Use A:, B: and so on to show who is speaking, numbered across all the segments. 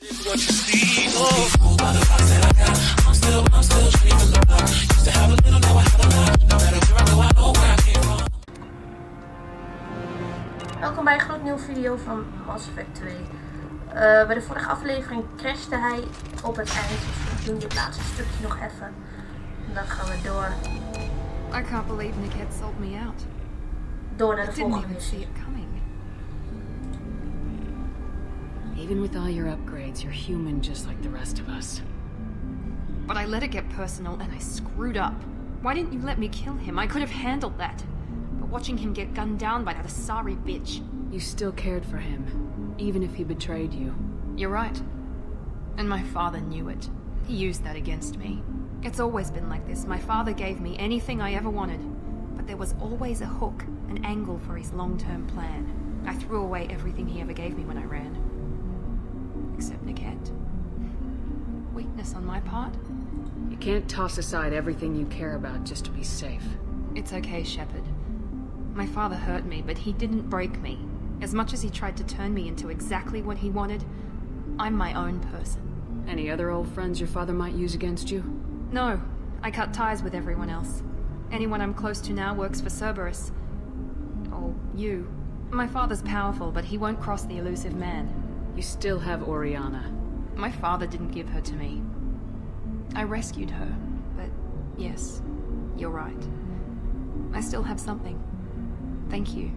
A: Welkom bij een gloednieuwe video van Mass Effect 2. Bij de vorige aflevering crashte hij op het eind, dus we doen dit laatste stukje nog even. En dan gaan we door.
B: I can't believe Nick had sold me out.
A: Door naar de
B: I didn't
A: volgende
B: even see
A: missie.
B: it coming.
C: Even with all your upgrades, you're human just like the rest of us.
B: But I let it get personal and I screwed up. Why didn't you let me kill him? I could have handled that. But watching him get gunned down by that Asari bitch.
C: You still cared for him, even if he betrayed you.
B: You're right. And my father knew it. He used that against me. It's always been like this. My father gave me anything I ever wanted. But there was always a hook, an angle for his long-term plan. I threw away everything he ever gave me when I ran. Except Niket. Weakness on my part?
C: You can't toss aside everything you care about just to be safe.
B: It's okay, Shepard. My father hurt me, but he didn't break me. As much as he tried to turn me into exactly what he wanted, I'm my own person.
C: Any other old friends your father might use against you?
B: No, I cut ties with everyone else. Anyone I'm close to now works for Cerberus. Or you. My father's powerful, but he won't cross the elusive man.
C: You still have Oriana.
B: My father didn't give her to me. I rescued her, but yes, you're right. I still have something. Thank you.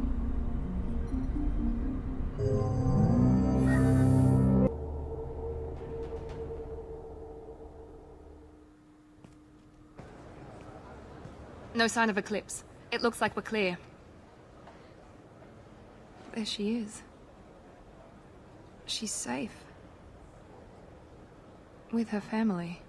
B: No sign of Eclipse. It looks like we're clear. There she is. She's safe. With her family.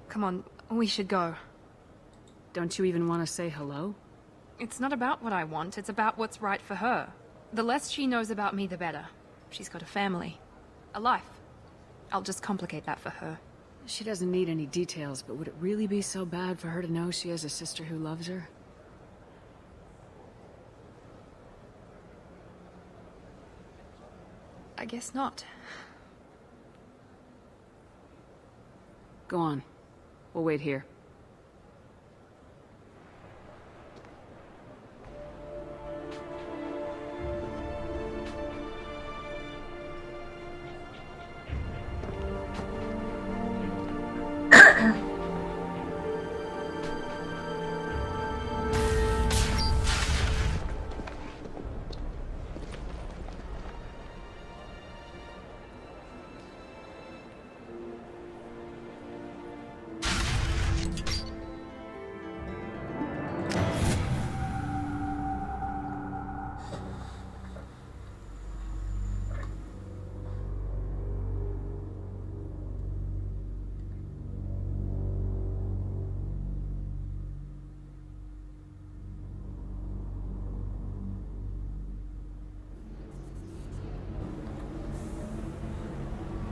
B: Come on, we should go.
C: Don't you even want to say hello?
B: It's not about what I want, it's about what's right for her. The less she knows about me, the better. She's got a family. A life. I'll just complicate that for her.
C: She doesn't need any details, but would it really be so bad for her to know she has a sister who loves her?
B: I guess not.
C: Go on. We'll wait here.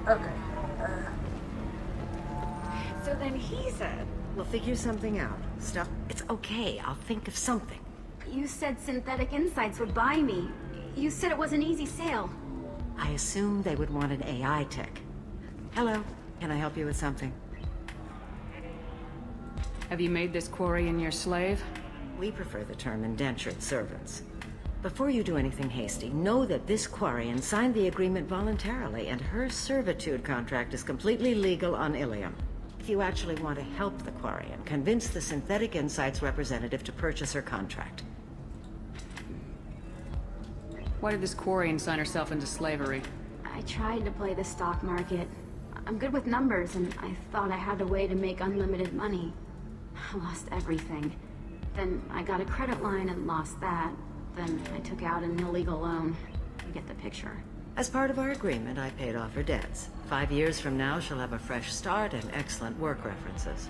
A: Oké.
D: So then he said, we'll figure something out. Stuff. It's okay. I'll think of something.
E: You said Synthetic Insights would buy me. You said it was an easy sale.
D: I assumed they would want an AI tech. Hello. Can I help you with something?
C: Have you made this Quarian your slave?
D: We prefer the term indentured servants. Before you do anything hasty, know that this Quarian signed the agreement voluntarily, and her servitude contract is completely legal on Ilium. If you actually want to help the Quarian, convince the Synthetic Insights representative to purchase her contract.
C: Why did this Quarian sign herself into slavery?
E: I tried to play the stock market. I'm good with numbers, and I thought I had a way to make unlimited money. I lost everything. Then I got a credit line and lost that. Then I took out an illegal loan. You get the picture.
D: As part of our agreement, I paid off her debts. 5 years from now, she'll have a fresh start and excellent work references.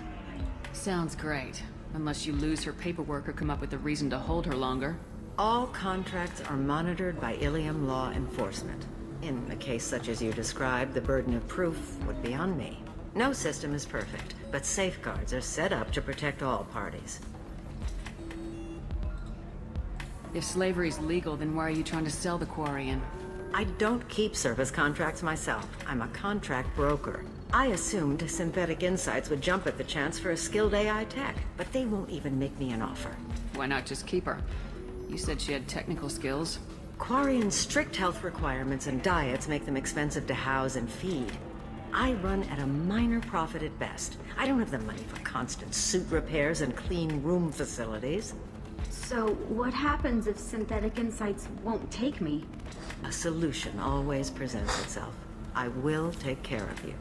C: Sounds great. Unless you lose her paperwork or come up with a reason to hold her longer.
D: All contracts are monitored by Ilium law enforcement. In a case such as you described, the burden of proof would be on me. No system is perfect, but safeguards are set up to protect all parties.
C: If slavery's legal, then why are you trying to sell the Quarian?
D: I don't keep service contracts myself. I'm a contract broker. I assumed Synthetic Insights would jump at the chance for a skilled AI tech, but they won't even make me an offer.
C: Why not just keep her? You said she had technical skills.
D: Quarian's strict health requirements and diets make them expensive to house and feed. I run at a minor profit at best. I don't have the money for constant suit repairs and clean room facilities.
E: So, what happens if Synthetic Insights won't take me?
D: A solution always presents itself. I will take care of you.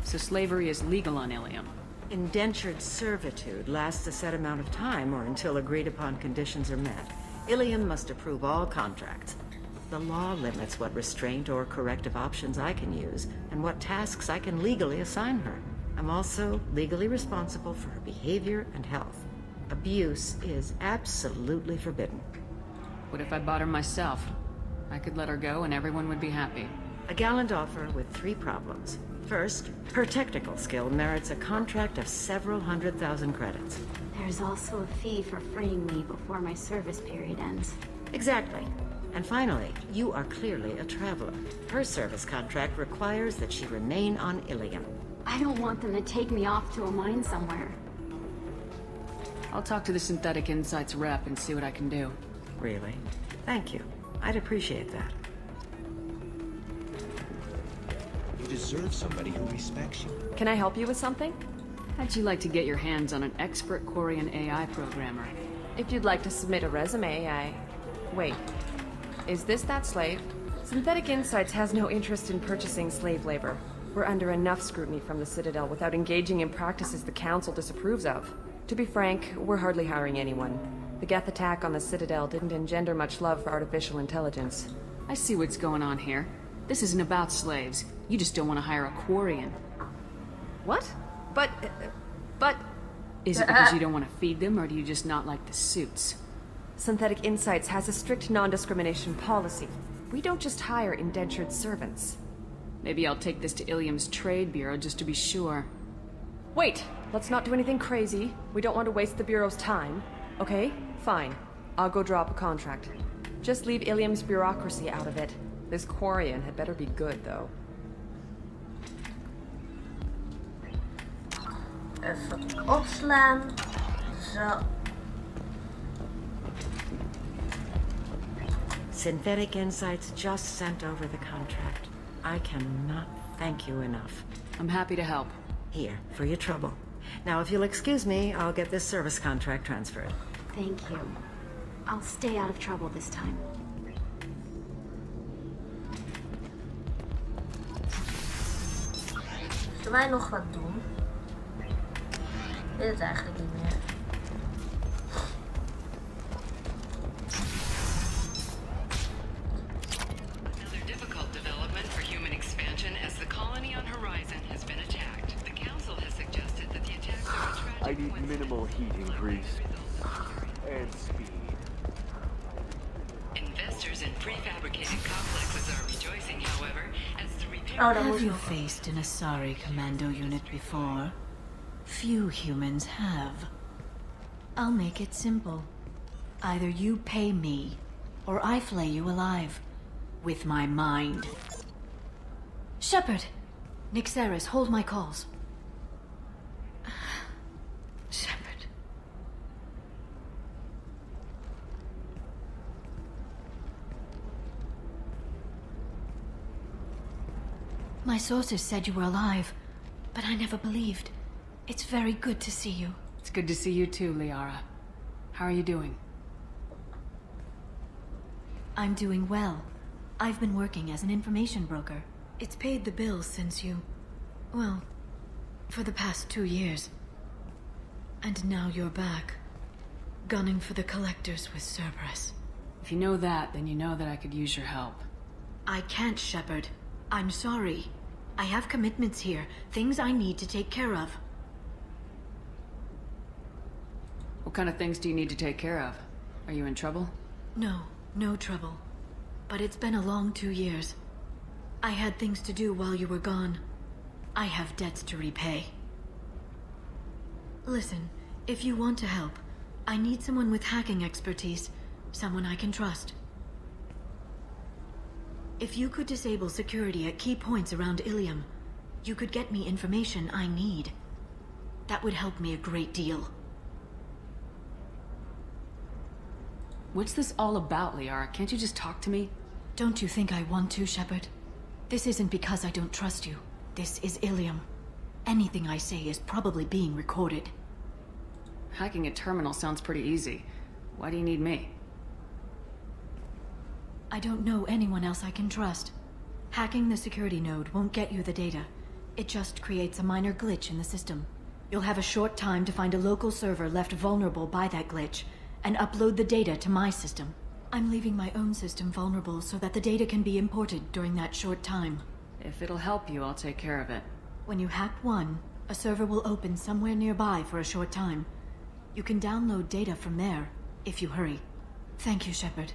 C: So slavery is legal on Ilium.
D: Indentured servitude lasts a set amount of time or until agreed upon conditions are met. Ilium must approve all contracts. The law limits what restraint or corrective options I can use and what tasks I can legally assign her. I'm also legally responsible for her behavior and health. Abuse is absolutely forbidden.
C: What if I bought her myself? I could let her go and everyone would be happy.
D: A gallant offer with 3 problems. First, her technical skill merits a contract of several 100,000 credits.
E: There's also a fee for freeing me before my service period ends.
D: Exactly. And finally, you are clearly a traveler. Her service contract requires that she remain on Ilium.
E: I don't want them to take me off to a mine somewhere.
C: I'll talk to the Synthetic Insights rep and see what I can do.
D: Really? Thank you. I'd appreciate that.
F: You deserve somebody who respects you.
G: Can I help you with something?
C: How'd you like to get your hands on an expert Quarian AI programmer?
G: If you'd like to submit a resume, Wait. Is this that slave? Synthetic Insights has no interest in purchasing slave labor. We're under enough scrutiny from the Citadel without engaging in practices the Council disapproves of. To be frank, we're hardly hiring anyone. The Geth attack on the Citadel didn't engender much love for artificial intelligence.
C: I see what's going on here. This isn't about slaves. You just don't want to hire a Quarian.
G: What? But...
C: Is it because you don't want to feed them, or do you just not like the suits?
G: Synthetic Insights has a strict non-discrimination policy. We don't just hire indentured servants.
C: Maybe I'll take this to Ilium's trade bureau just to be sure.
G: Wait! Let's not do anything crazy. We don't want to waste the Bureau's time. Okay? Fine. I'll go draw up a contract. Just leave Ilium's bureaucracy out of it. This Quarian had better be good, though.
A: Even opslaan. Zo.
D: Synthetic Insights just sent over the contract. I cannot thank you enough.
C: I'm happy to help.
D: Here, for your trouble. Now, if you'll excuse me, I'll get this service contract transferred.
E: Thank you. I'll stay out of trouble this time.
A: Zullen wij nog wat doen? Ik weet het eigenlijk niet meer.
H: Another difficult development for human expansion as the colony on Horizon has been attacked. The Council has suggested that the attacks are a tragic
I: I need
H: coincidence.
I: minimal heating grease. And speed.
H: Investors in prefabricated complexes are rejoicing, however, as the repair...
A: Oh, dat
J: Have
A: moet
J: you
A: nog.
J: faced an Asari commando unit before? Few humans have. I'll make it simple. Either you pay me, or I flay you alive. With my mind. Shepard! Nixeris, hold my calls. Shepard. My sources said you were alive, but I never believed. It's very good to see you.
C: It's good to see you too, Liara. How are you doing?
J: I'm doing well. I've been working as an information broker. It's paid the bills since you... well, for the past 2 years. And now you're back, gunning for the collectors with Cerberus.
C: If you know that, then you know that I could use your help.
J: I can't, Shepard. I'm sorry. I have commitments here, things I need to take care of.
C: What kind of things do you need to take care of? Are you in trouble?
J: No, no trouble. But it's been a long 2 years. I had things to do while you were gone. I have debts to repay. Listen, if you want to help, I need someone with hacking expertise. Someone I can trust. If you could disable security at key points around Ilium, you could get me information I need. That would help me a great deal.
C: What's this all about, Liara? Can't you just talk to me?
J: Don't you think I want to, Shepard? This isn't because I don't trust you. This is Ilium. Anything I say is probably being recorded.
C: Hacking a terminal sounds pretty easy. Why do you need me?
J: I don't know anyone else I can trust. Hacking the security node won't get you the data. It just creates a minor glitch in the system. You'll have a short time to find a local server left vulnerable by that glitch, and upload the data to my system. I'm leaving my own system vulnerable so that the data can be imported during that short time.
C: If it'll help you, I'll take care of it.
J: When you hack one, a server will open somewhere nearby for a short time. You can download data from there, if you hurry. Thank you, Shepard.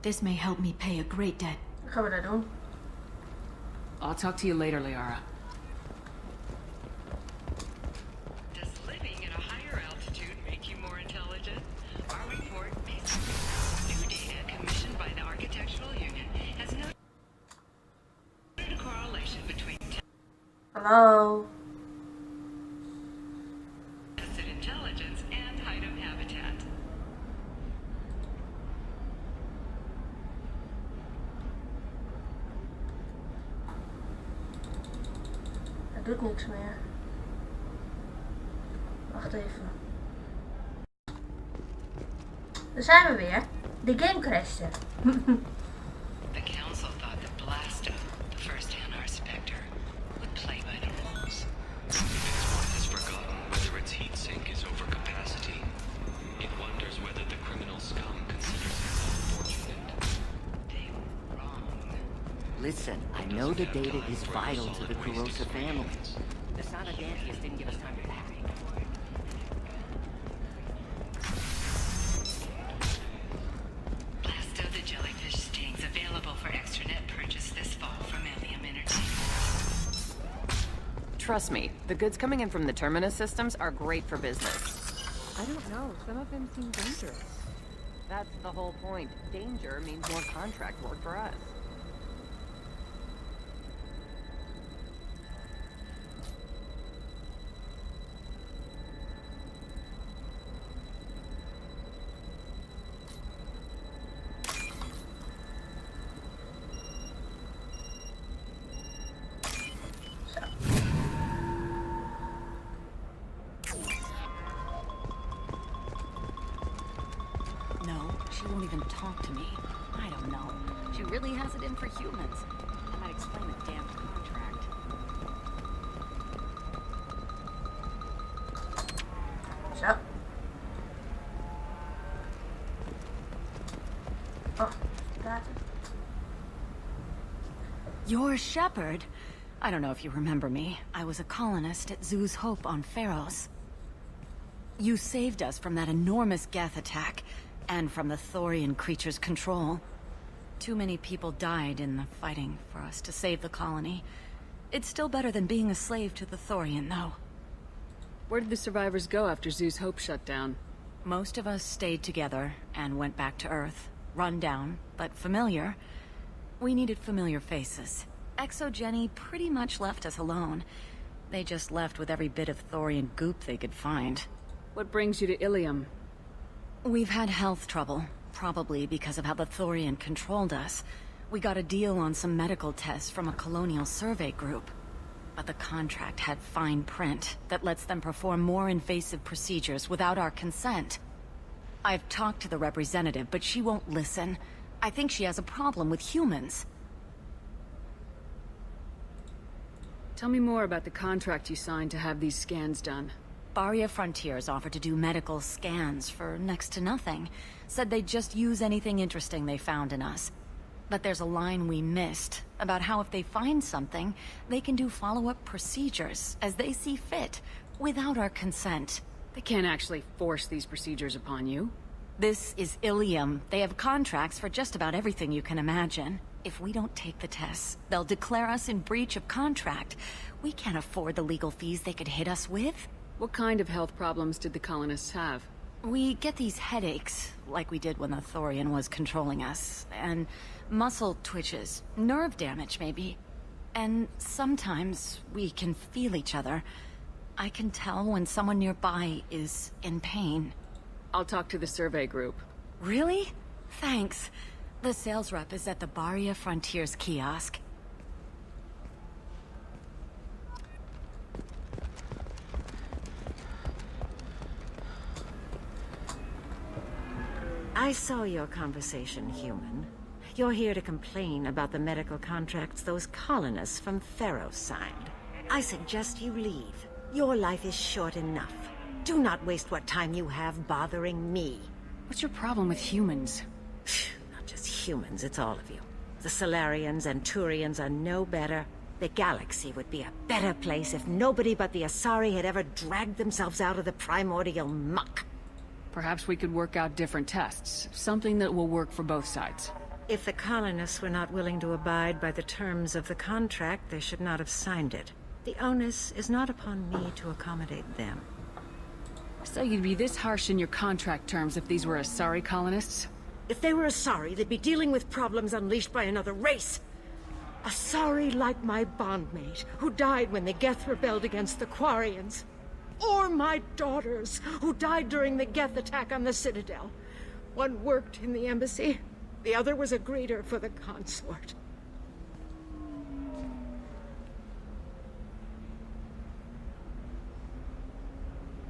J: This may help me pay a great debt.
A: Gaan we dat doen?
C: I'll talk to you later, Liara.
H: Does living at a higher altitude make you more intelligent? Our report, based on new data commissioned by the architectural unit, has noted a correlation between
A: Hallo.
H: tested intelligence and height of habitat.
A: Het doet niks meer. Wacht even. Daar zijn we weer. De game crashte.
H: The council thought that Blasta, the first NR Spectre, would play by the rules.
K: Its work has forgotten whether its heat sink is over capacity. It wonders whether the criminal scum considers itself fortunate.
H: They were wrong.
L: Listen, I know the data is vital to the Kurosa family.
M: The Sanadantius didn't give us time to pack.
H: Blasto the jellyfish stings available for extranet purchase this fall from Ilium Entertainment.
G: Trust me, the goods coming in from the Terminus systems are great for business. I don't know, some of them seem dangerous. That's the whole point. Danger means more contract work for us.
J: No, she won't even talk to me. I don't know. She really has it in for humans.
M: That might explain the damn contract.
A: Zo. Oh, data.
J: You're Shepard. I don't know if you remember me. I was a colonist at Zoo's Hope on Pharos. You saved us from that enormous Geth attack, and from the Thorian creature's control. Too many people died in the fighting for us to save the colony. It's still better than being a slave to the Thorian, though.
C: Where did the survivors go after Zoo's Hope shut down?
J: Most of us stayed together and went back to Earth. Run down, but familiar. We needed familiar faces. Exogeny pretty much left us alone. They just left with every bit of Thorian goop they could find.
C: What brings you to Ilium?
J: We've had health trouble, probably because of how the Thorian controlled us. We got a deal on some medical tests from a colonial survey group. But the contract had fine print that lets them perform more invasive procedures without our consent. I've talked to the representative, but she won't listen. I think she has a problem with humans.
C: Tell me more about the contract you signed to have these scans done.
J: Barria Frontiers offered to do medical scans for next to nothing. Said they'd just use anything interesting they found in us. But there's a line we missed about how if they find something, they can do follow-up procedures as they see fit, without our consent.
C: They can't actually force these procedures upon you.
J: This is Ilium. They have contracts for just about everything you can imagine. If we don't take the tests, they'll declare us in breach of contract. We can't afford the legal fees they could hit us with.
C: What kind of health problems did the colonists have?
J: We get these headaches, like we did when the Thorian was controlling us, and muscle twitches, nerve damage maybe. And sometimes we can feel each other. I can tell when someone nearby is in pain.
C: I'll talk to the survey group.
J: Really? Thanks. The sales rep is at the Barria Frontiers kiosk.
D: I saw your conversation, human. You're here to complain about the medical contracts those colonists from Pharaoh signed. I suggest you leave. Your life is short enough. Do not waste what time you have bothering me.
C: What's your problem with humans?
D: Not just humans, it's all of you. The Solarians and Turians are no better. The galaxy would be a better place if nobody but the Asari had ever dragged themselves out of the primordial muck.
C: Perhaps we could work out different tests. Something that will work for both sides.
D: If the colonists were not willing to abide by the terms of the contract, they should not have signed it. The onus is not upon me to accommodate them.
C: So you'd be this harsh in your contract terms if these were Asari colonists?
D: If they were Asari, they'd be dealing with problems unleashed by another race. Asari like my bondmate, who died when the Geth rebelled against the Quarians. Or my daughters, who died during the Geth attack on the Citadel. One worked in the embassy, the other was a greeter for the consort.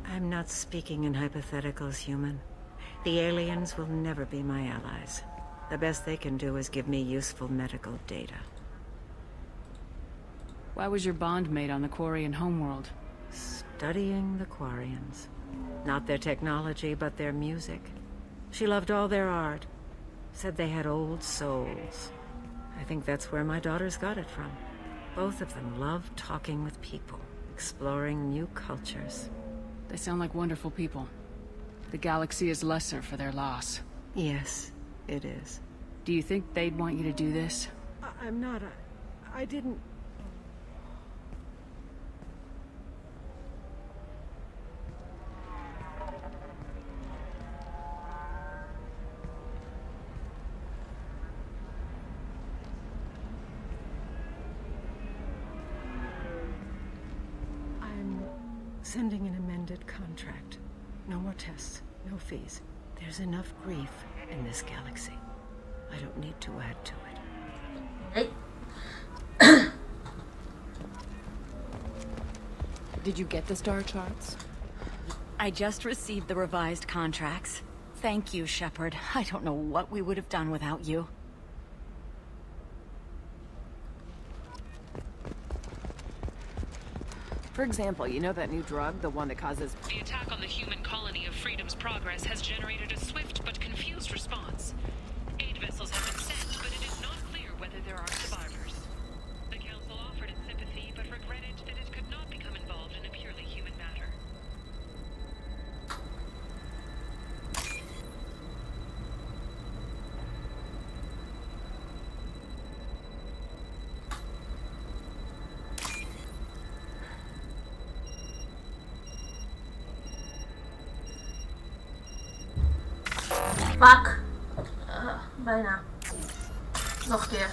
D: I'm not speaking in hypotheticals, human. The aliens will never be my allies. The best they can do is give me useful medical data.
C: Why was your bondmate on the Quarian homeworld?
D: Studying the Quarians. Not their technology, but their music. She loved all their art. Said they had old souls. I think that's where my daughters got it from. Both of them love talking with people, exploring new cultures.
C: They sound like wonderful people. The galaxy is lesser for their loss.
D: Yes, it is.
C: Do you think they'd want you to do this?
D: I'm not. I didn't... Sending an amended contract. No more tests, no fees. There's enough grief in this galaxy. I don't need to add to it.
A: Hey.
C: Did you get the star charts?
J: I just received the revised contracts. Thank you, Shepard. I don't know what we would have done without you.
G: For example, you know that new drug, the one that causes...
B: The attack on the human colony of Freedom's Progress has generated a swift but confused response. Aid vessels have been sent, but it is not clear whether there are survivors. The Council offered its sympathy, but regretted that it could not become involved in a purely human matter.
A: Fuck. Bijna. Nog een keer.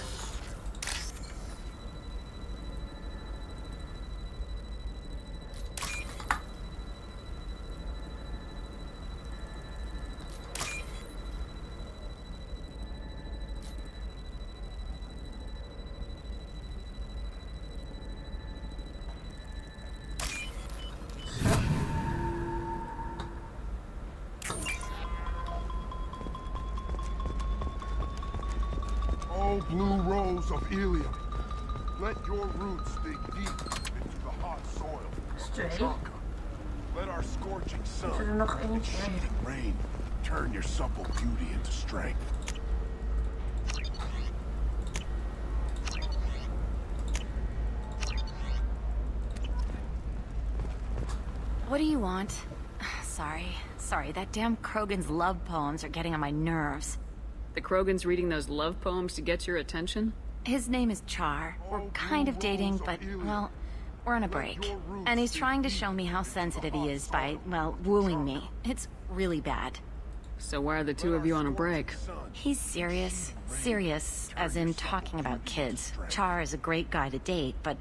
I: Blue rose of Ilium. Let your roots dig deep into the hot soil.
A: Straight.
I: Let our scorching sun
A: Is er nog
I: and
A: eentje?
I: sheeting rain turn your supple beauty into strength.
J: What do you want? Sorry, that damn Krogan's love poems are getting on my nerves.
C: The Krogan's reading those love poems to get your attention?
J: His name is Char. We're kind of dating, but, well, we're on a break. And he's trying to show me how sensitive he is by, well, wooing me. It's really bad.
C: So why are the two of you on a break?
J: He's serious. Serious, as in talking about kids. Char is a great guy to date, but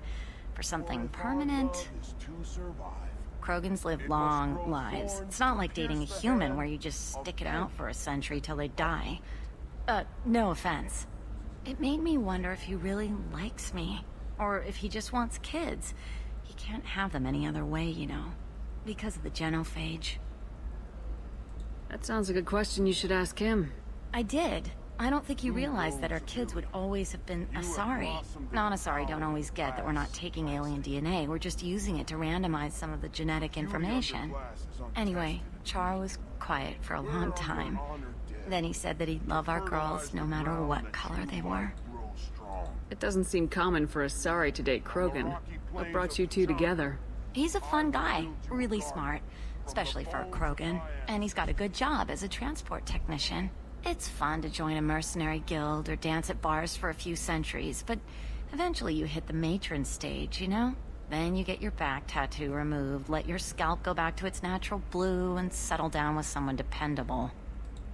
J: for something permanent... Krogans live long lives. It's not like dating a human where you just stick it out for a century till they die. No offense. It made me wonder if he really likes me. Or if he just wants kids. He can't have them any other way, you know. Because of the genophage.
C: That sounds like a question you should ask him.
J: I did. I don't think he realized that our kids would always have been Asari. Non-Asari don't always get that we're not taking alien DNA, we're just using it to randomize some of the genetic information. Anyway, Char was quiet for a long time. Then he said that he'd love our girls no matter what color they were.
C: It doesn't seem common for Asari to date Krogan. What brought you two together?
J: He's a fun guy, really smart, especially for a Krogan. And he's got a good job as a transport technician. It's fun to join a mercenary guild or dance at bars for a few centuries, but eventually you hit the matron stage, you know? Then you get your back tattoo removed, let your scalp go back to its natural blue, and settle down with someone dependable.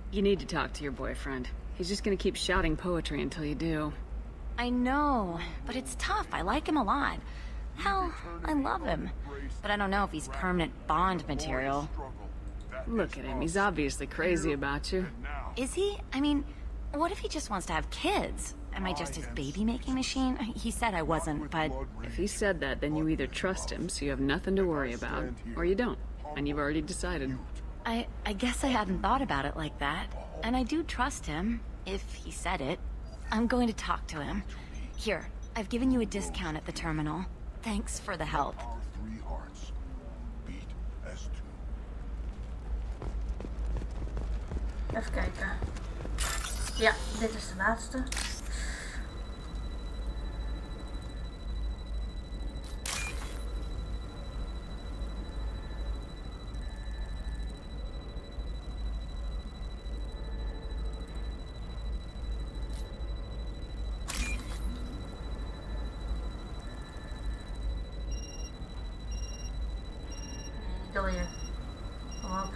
C: You need to talk to your boyfriend. He's just gonna keep shouting poetry until you do.
J: I know, but it's tough. I like him a lot. Hell, I love him. But I don't know if he's permanent Bond material.
C: Look at him, he's obviously crazy about you.
J: Is he? I mean, what if he just wants to have kids? Am I just his baby-making machine? He said I wasn't, but...
C: If he said that, then you either trust him, so you have nothing to worry about, or you don't, and you've already decided.
J: I guess I hadn't thought about it like that. And I do trust him, if he said it. I'm going to talk to him. Here, I've given you a discount at the terminal. Thanks for the help.
A: Even kijken. Ja, dit is de laatste. Doe je. Kom op.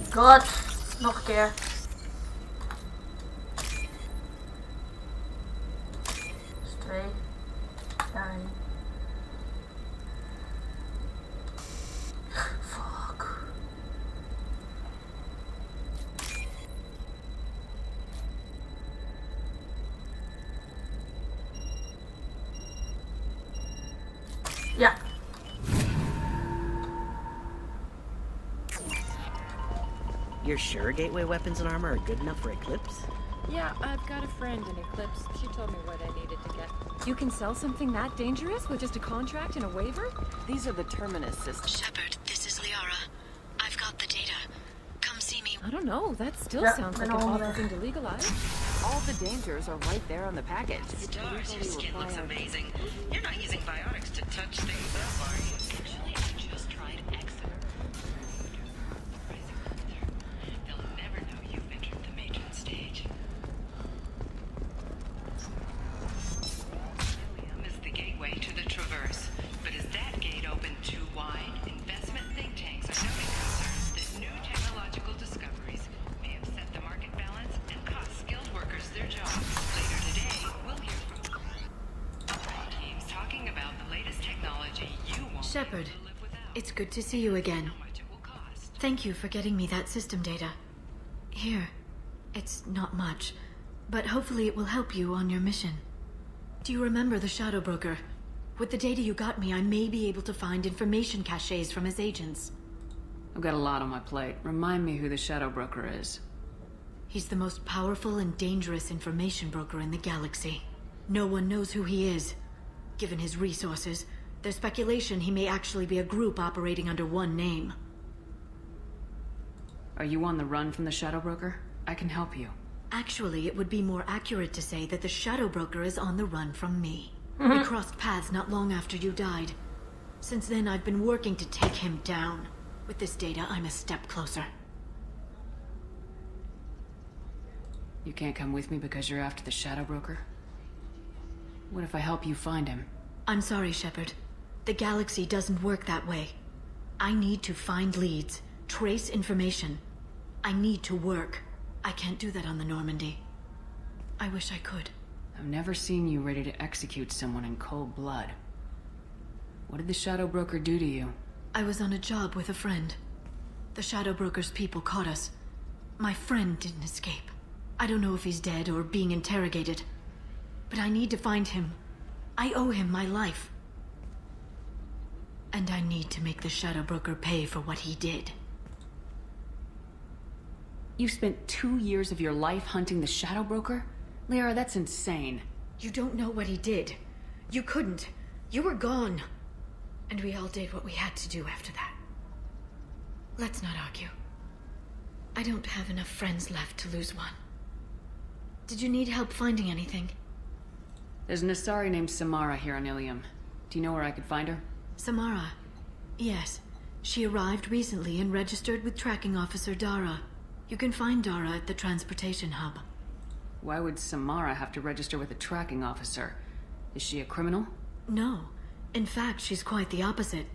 A: God, nog een keer. Dat is 2. Daarin. Fuck. Ja.
L: You're sure gateway weapons and armor are good enough for Eclipse?
G: Yeah, I've got a friend in Eclipse. She told me what I needed to get. You can sell something that dangerous with just a contract and a waiver?
L: These are the Terminus systems.
J: Shepard, this is Liara. I've got the data. Come see me.
G: I don't know. That still sounds like an awful thing to legalize.
M: All the dangers are right there on the package.
H: Stars, your skin looks amazing. You're not using biotics to touch things up, are you? Actually, I just tried Exeter. They'll never know you've entered the matron stage. Ilium is the gateway to the Traverse, but is that gate open too wide? Investment think tanks are noting concerns that new technological discoveries may upset the market balance and cost skilled workers their jobs. Later today, we'll hear from teams talking about the latest technology you won't
J: Shepard,
H: be able to live without.
J: it's good to see you again.
H: How much it will cost.
J: Thank you for getting me that system data. Here, it's not much, but hopefully it will help you on your mission. Do you remember the Shadow Broker? With the data you got me, I may be able to find information caches from his agents.
C: I've got a lot on my plate. Remind me who the Shadow Broker is.
J: He's the most powerful and dangerous information broker in the galaxy. No one knows who he is. Given his resources, there's speculation he may actually be a group operating under one name.
C: Are you on the run from the Shadow Broker? I can help you.
J: Actually, it would be more accurate to say that the Shadow Broker is on the run from me. We crossed paths not long after you died. Since then, I've been working to take him down. With this data, I'm a step closer.
C: You can't come with me because you're after the Shadow Broker? What if I help you find him?
J: I'm sorry, Shepard. The galaxy doesn't work that way. I need to find leads, trace information. I need to work. I can't do that on the Normandy. I wish I could.
C: I've never seen you ready to execute someone in cold blood. What did the Shadow Broker do to you?
J: I was on a job with a friend. The Shadow Broker's people caught us. My friend didn't escape. I don't know if he's dead or being interrogated. But I need to find him. I owe him my life. And I need to make the Shadow Broker pay for what he did.
C: You spent 2 years of your life hunting the Shadow Broker? Lyra, that's insane.
J: You don't know what he did. You couldn't. You were gone. And we all did what we had to do after that. Let's not argue. I don't have enough friends left to lose one. Did you need help finding anything?
C: There's an Asari named Samara here on Ilium. Do you know where I could find her?
J: Samara? Yes. She arrived recently and registered with Tracking Officer Dara. You can find Dara at the transportation hub.
C: Why would Samara have to register with a tracking officer? Is she a criminal?
J: No. In fact, she's quite the opposite.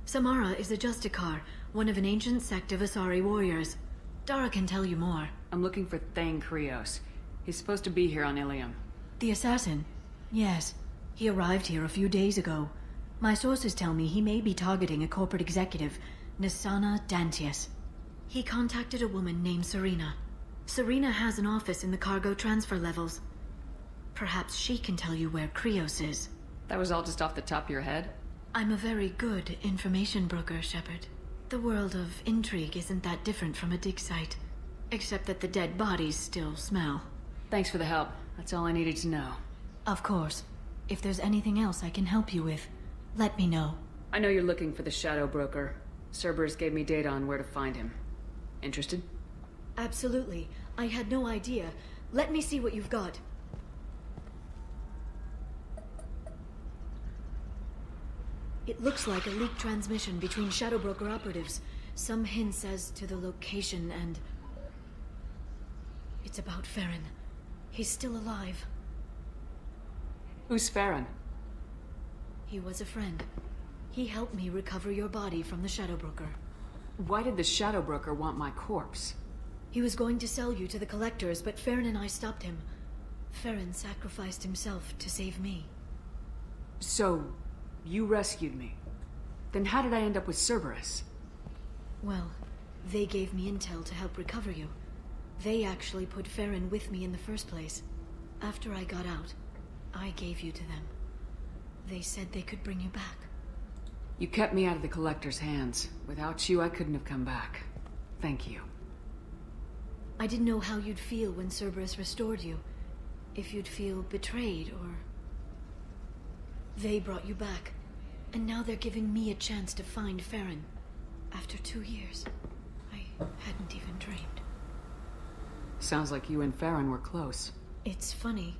J: Samara is a Justicar, one of an ancient sect of Asari warriors. Dara can tell you more.
C: I'm looking for Thane Krios. He's supposed to be here on Ilium.
J: The assassin? Yes. He arrived here a few days ago. My sources tell me he may be targeting a corporate executive, Nisana Dantius. He contacted a woman named Serena. Serena has an office in the cargo transfer levels. Perhaps she can tell you where Krios is.
C: That was all just off the top of your head?
J: I'm a very good information broker, Shepard. The world of intrigue isn't that different from a dig site, except that the dead bodies still smell.
C: Thanks for the help. That's all I needed to know.
J: Of course. If there's anything else I can help you with, let me know.
C: I know you're looking for the Shadow Broker. Cerberus gave me data on where to find him. Interested?
J: Absolutely. I had no idea. Let me see what you've got. It looks like a leaked transmission between Shadow Broker operatives. Some hints as to the location and... It's about Farron. He's still alive.
C: Who's Farron?
J: He was a friend. He helped me recover your body from the Shadow Broker.
C: Why did the Shadow Broker want my corpse?
J: He was going to sell you to the collectors, but Farron and I stopped him. Farron sacrificed himself to save me.
C: So, you rescued me. Then how did I end up with Cerberus?
J: Well, they gave me intel to help recover you. They actually put Farron with me in the first place. After I got out, I gave you to them. They said they could bring you back.
C: You kept me out of the Collector's hands. Without you, I couldn't have come back. Thank you.
J: I didn't know how you'd feel when Cerberus restored you. If you'd feel betrayed, or... They brought you back, and now they're giving me a chance to find Farron. After 2 years, I hadn't even dreamed.
C: Sounds like you and Farron were close.
J: It's funny.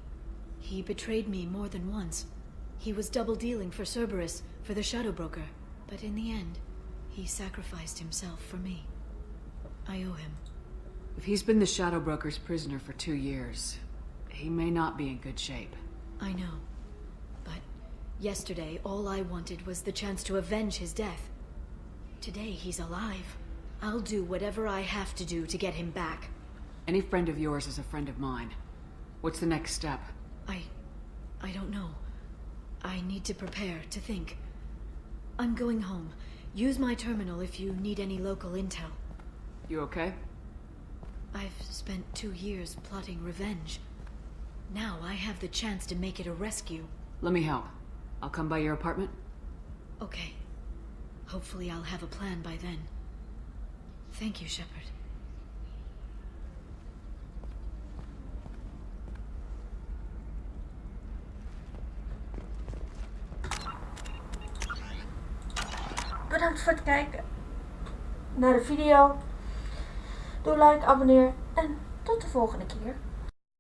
J: He betrayed me more than once. He was double-dealing for Cerberus, for the Shadow Broker. But in the end, he sacrificed himself for me. I owe him.
C: If he's been the Shadow Broker's prisoner for 2 years, he may not be in good shape.
J: I know. But yesterday, all I wanted was the chance to avenge his death. Today, he's alive. I'll do whatever I have to do to get him back.
C: Any friend of yours is a friend of mine. What's the next step?
J: I don't know. I need to prepare, to think. I'm going home. Use my terminal if you need any local intel.
C: You okay?
J: I've spent 2 years plotting revenge. Now I have the chance to make it a rescue.
C: Let me help. I'll come by your apartment.
J: Okay. Hopefully I'll have a plan by then. Thank you, Shepard.
A: Bedankt voor het kijken naar de video. Doe like, abonneer en tot de volgende keer.